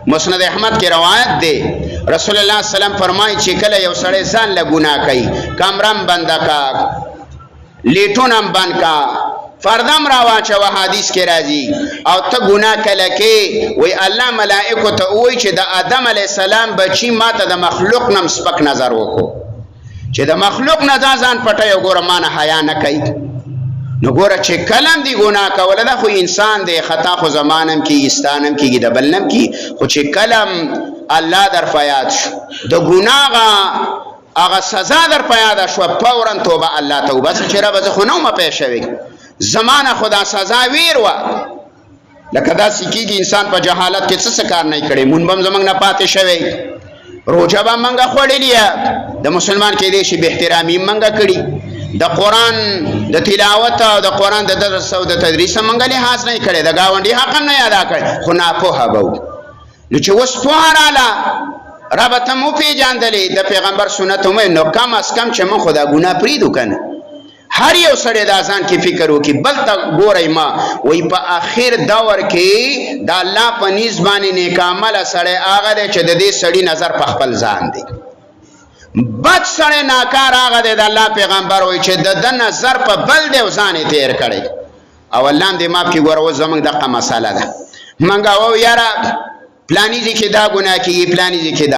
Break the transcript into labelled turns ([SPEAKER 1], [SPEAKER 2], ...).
[SPEAKER 1] مسند احمد کی روایت دے رسول اللہ صلی اللہ علیہ وسلم فرمائی چې کله یو سړی ځان له ګناه کوي کمرم بند کا لیټونم بند کا فردم را واچوه حدیث کې راځي او ته ګناه کله کې وای الله ملائکه ته وای چې د آدم علی السلام بچی ماته د مخلوق نم سپک نظر وکړو چې د مخلوق نه ځان پټي وګوره مان حیا نه کوي نو ګوره چې کلم دی ګناه کوله دا خو انسان دی خطا خو زمانم کې استانم کې د بلنم کې خو چې کلم الله در فیاد شو د ګناه هغه سزا در پیدا شو فورا توبه الله توبه چې رب خو نو ما پېښوي زمانہ خدا سزا ویر وا لکه دا سکیږي انسان په جهالت کې څه کار نه کړي مونږ زمنګ نه پاتې شوی روزه به منګه خوړلې د مسلمان کې دې شی به احترامي منګه کړي د قران د تلاوت او د قران د درس او د تدریس منګه له حاصل نه کړي د گاونډي حق نه ادا کړي خو نه په هبو نو چې وس پوهراله رب ته مو پیژاندلې د پیغمبر سنت مې نو کم اس کم چې من خدا ګناه پریدو کنه هر یو سړی د ځان کې فکر وکي بل ته ګورای ما وای په اخر دور کې د الله په نيز باندې نیک عمل سړی هغه چې د دې سړی نظر په خپل ځان دی بد سړی ناکار هغه د الله پیغمبر وای چې د نظر په بل دی ځان تیر کړي او الله دې ماف کی ګورو زمنګ دغه مساله ده منګه و یاره پلانی دي کې دا ګناه کې پلانی دي کې